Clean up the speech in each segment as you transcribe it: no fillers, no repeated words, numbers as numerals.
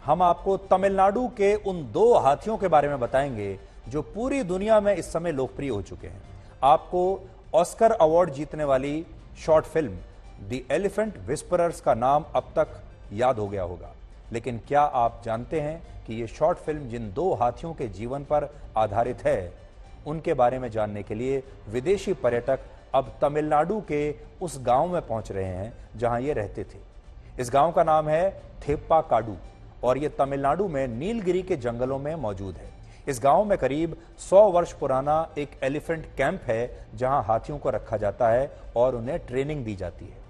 हम आपको तमिलनाडु के उन दो हाथियों के बारे में बताएंगे जो पूरी दुनिया में इस समय लोकप्रिय हो चुके हैं। आपको ऑस्कर अवार्ड जीतने वाली short film the elephant whisperers का नाम अब तक याद हो गया होगा, लेकिन क्या आप जानते हैं कि यह शॉर्ट फिल्म जिन दो हाथियों के जीवन पर आधारित है, उनके बारे में जानने के लिए विदेशी पर्यटक अब तमिलनाडु के उस गांव में पहुंच रहे हैं जहां ये रहते थे। इस गांव का नाम है थेप्पाकाडु और यह तमिलनाडु में नीलगिरी के जंगलों में मौजूद है। इस गांव में करीब 100 वर्ष पुराना एक एलिफेंट कैंप है जहां हाथियों को रखा जाता है और उन्हें ट्रेनिंग दी जाती है।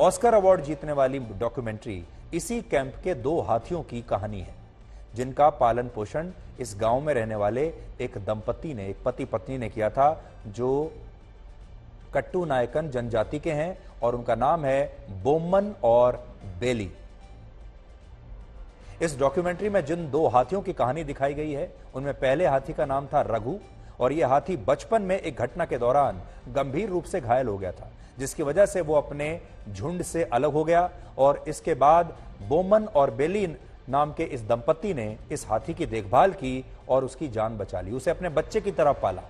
ऑस्कर अवार्ड जीतने वाली डॉक्यूमेंट्री इसी कैंप के दो हाथियों की कहानी है, जिनका पालन पोषण इस गांव में रहने वाले एक दंपति ने, एक पति पत्नी ने किया था, जो कट्टू नायकन जनजाति के हैं और उनका नाम है बोम्मन और बेली। इस डॉक्यूमेंट्री में जिन दो हाथियों की कहानी दिखाई गई है, उनमें पहले हाथी का नाम था रघु और यह हाथी बचपन में एक घटना के दौरान गंभीर रूप से घायल हो गया था, जिसकी वजह से वो अपने झुंड से अलग हो गया और इसके बाद बोमन और बेली नाम के इस दंपति ने इस हाथी की देखभाल की और उसकी जान बचा ली, उसे अपने बच्चे की तरह पाला।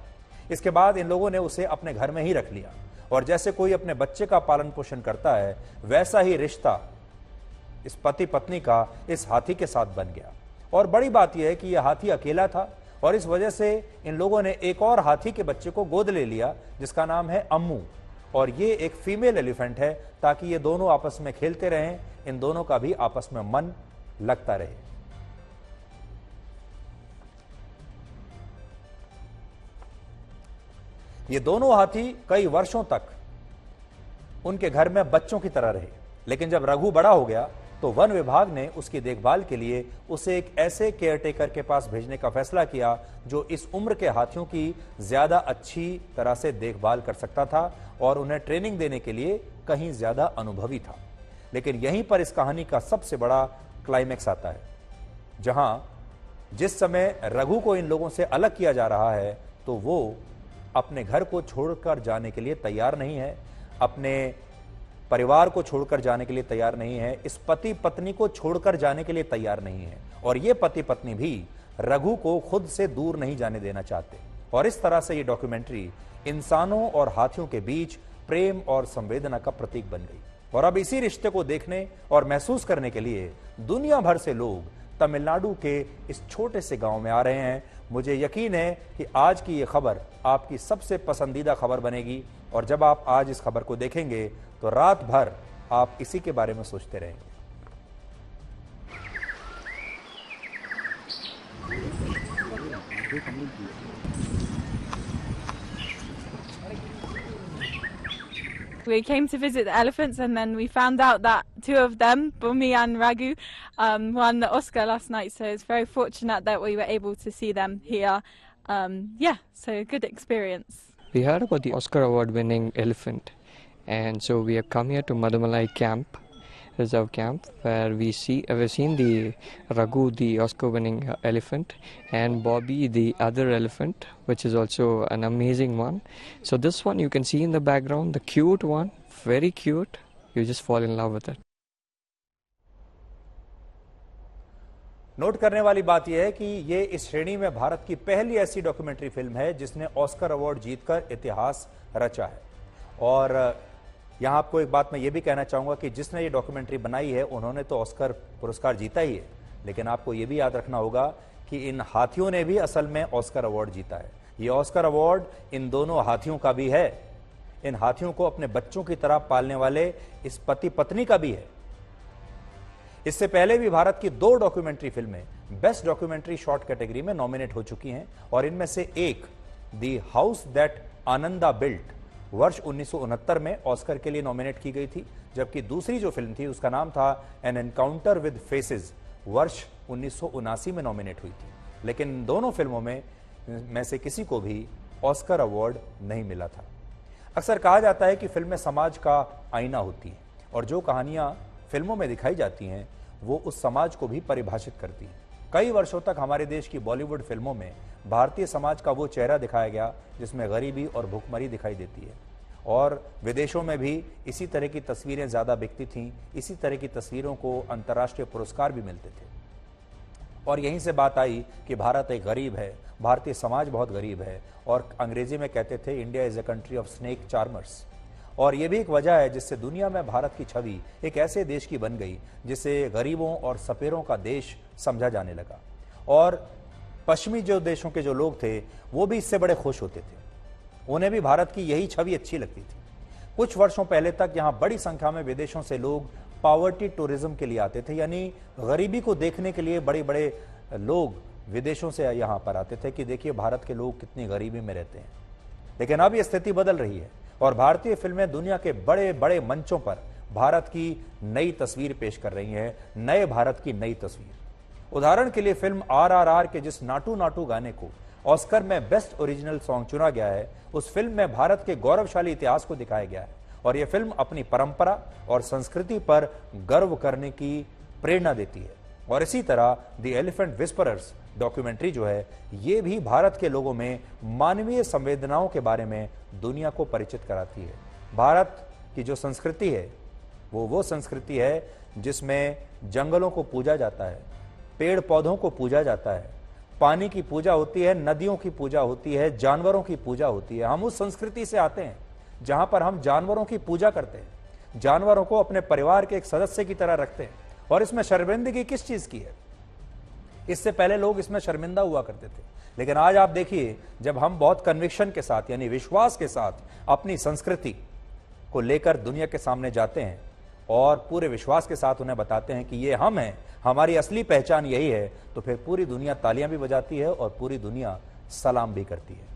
इसके बाद इन लोगों ने उसे अपने घर में ही रख लिया और जैसे कोई अपने बच्चे का पालन पोषण करता है, वैसा ही रिश्ता इस पति पत्नी का इस हाथी के साथ बन गया। और बड़ी बात यह है कि यह हाथी अकेला था और इस वजह से इन लोगों ने एक और हाथी के बच्चे को गोद ले लिया जिसका नाम है अम्मू, और ये एक फीमेल एलिफेंट है ताकि ये दोनों आपस में खेलते रहें, इन दोनों का भी आपस में मन लगता रहे। ये दोनों हाथी कई वर्षों तक उनके घर में बच्चों की तरह रहे, लेकिन जब रघु बड़ा हो गया तो वन विभाग ने उसकी देखभाल के लिए उसे एक ऐसे केयरटेकर के पास भेजने का फैसला किया जो इस उम्र के हाथियों की ज्यादा अच्छी तरह से देखभाल कर सकता था और उन्हें ट्रेनिंग देने के लिए कहीं ज्यादा अनुभवी था। लेकिन यहीं पर इस कहानी का सबसे बड़ा क्लाइमेक्स आता है, जहां जिस समय रघु को इन लोगों से अलग किया जा रहा है तो वो अपने घर को छोड़कर जाने के लिए तैयार नहीं है, अपने परिवार को छोड़कर जाने के लिए तैयार नहीं है, इस पति पत्नी को छोड़कर जाने के लिए तैयार नहीं है, और ये पति पत्नी भी रघु को खुद से दूर नहीं जाने देना चाहते। और इस तरह से ये डॉक्यूमेंट्री इंसानों और हाथियों के बीच प्रेम और संवेदना का प्रतीक बन गई। और अब इसी रिश्ते को देखने और महसूस करने के लिए दुनिया भर से लोग तमिलनाडु के इस छोटे से गांव में आ रहे हैं। मुझे यकीन है कि आज की ये खबर आपकी सबसे पसंदीदा खबर बनेगी और जब आप आज इस खबर को देखेंगे तो रात भर आप इसी के बारे में सोचते रहेंगे। We came to visit the elephants and then we found out that two of them, Bumi and Raghu, won the Oscar last night, so it's very fortunate that we were able to see them here. Yeah, so a good experience. We heard about the Oscar award winning elephant, and so we have come here to Madumalai camp, reserve camp, where we've seen the Raghu, the Oscar winning elephant, and Bobby, the other elephant, which is also an amazing one. So this one you can see in the background, the cute one, very cute, you just fall in love with it. Note करने वाली बात यह है कि ये इस श्रेणी में भारत की पहली ऐसी डॉक्यूमेंट्री फिल्म है जिसने ऑस्कर अवार्ड जीतकर इतिहास रचा है। और यहां आपको एक बात मैं ये भी कहना चाहूंगा कि जिसने ये डॉक्यूमेंट्री बनाई है उन्होंने तो ऑस्कर पुरस्कार जीता ही है, लेकिन आपको ये भी याद रखना होगा कि इन हाथियों ने भी असल में ऑस्कर अवार्ड जीता है। ये ऑस्कर अवार्ड इन दोनों हाथियों का भी है, इन हाथियों को अपने बच्चों की तरह पालने वाले इस पति पत्नी का भी है। इससे पहले भी भारत की दो डॉक्यूमेंट्री फिल्में बेस्ट डॉक्यूमेंट्री शॉर्ट कैटेगरी में नॉमिनेट हो चुकी हैं और इनमें से एक the house that Ananda built वर्ष 1969 में ऑस्कर के लिए नॉमिनेट की गई थी, जबकि दूसरी जो फिल्म थी उसका नाम था एन एनकाउंटर विद फेसेस, वर्ष 1979 में नॉमिनेट हुई थी। लेकिन दोनों फिल्मों में से किसी को भी ऑस्कर अवार्ड नहीं मिला था। अक्सर कहा जाता है कि फिल्में समाज का आईना होती हैं और जो कहानियां फिल्मों में दिखाई जाती हैं वो उस समाज को भी परिभाषित करती हैं। कई वर्षों तक हमारे देश की बॉलीवुड फिल्मों में भारतीय समाज का वो चेहरा दिखाया गया जिसमें गरीबी और भुखमरी दिखाई देती है, और विदेशों में भी इसी तरह की तस्वीरें ज़्यादा बिकती थीं, इसी तरह की तस्वीरों को अंतर्राष्ट्रीय पुरस्कार भी मिलते थे। और यहीं से बात आई कि भारत एक गरीब है, भारतीय समाज बहुत गरीब है, और अंग्रेजी में कहते थे India is a country of snake charmers. और ये भी एक वजह है जिससे दुनिया में भारत की छवि एक ऐसे देश की बन गई जिसे गरीबों और सपेरों का देश समझा जाने लगा। और पश्चिमी जो देशों के जो लोग थे वो भी इससे बड़े खुश होते थे, उन्हें भी भारत की यही छवि अच्छी लगती थी। कुछ वर्षों पहले तक यहाँ बड़ी संख्या में विदेशों से लोग पॉवर्टी टूरिज्म के लिए आते थे, यानी गरीबी को देखने के लिए बड़े बड़े लोग विदेशों से यहाँ पर आते थे कि देखिए भारत के लोग कितनी गरीबी में रहते हैं। लेकिन अब ये स्थिति बदल रही है और भारतीय फिल्में दुनिया के बड़े बड़े मंचों पर भारत की नई तस्वीर पेश कर रही हैं, नए भारत की नई तस्वीर। उदाहरण के लिए फिल्म RRR के जिस नाटू नाटू गाने को ऑस्कर में बेस्ट ओरिजिनल सॉन्ग चुना गया है, उस फिल्म में भारत के गौरवशाली इतिहास को दिखाया गया है और यह फिल्म अपनी परंपरा और संस्कृति पर गर्व करने की प्रेरणा देती है। और इसी तरह द एलिफेंट विस्परर्स डॉक्यूमेंट्री जो है, ये भी भारत के लोगों में मानवीय संवेदनाओं के बारे में दुनिया को परिचित कराती है। भारत की जो संस्कृति है वो संस्कृति है जिसमें जंगलों को पूजा जाता है, पेड़ पौधों को पूजा जाता है, पानी की पूजा होती है, नदियों की पूजा होती है, जानवरों की पूजा होती है। हम उस संस्कृति से आते हैं जहां पर हम जानवरों की पूजा करते हैं, जानवरों को अपने परिवार के एक सदस्य की तरह रखते हैं। और इसमें शर्मिंदगी किस चीज की है? इससे पहले लोग इसमें शर्मिंदा हुआ करते थे, लेकिन आज आप देखिए जब हम बहुत कन्विक्शन के साथ यानी विश्वास के साथ अपनी संस्कृति को लेकर दुनिया के सामने जाते हैं और पूरे विश्वास के साथ उन्हें बताते हैं कि ये हम हैं, हमारी असली पहचान यही है, तो फिर पूरी दुनिया तालियां भी बजाती है और पूरी दुनिया सलाम भी करती है।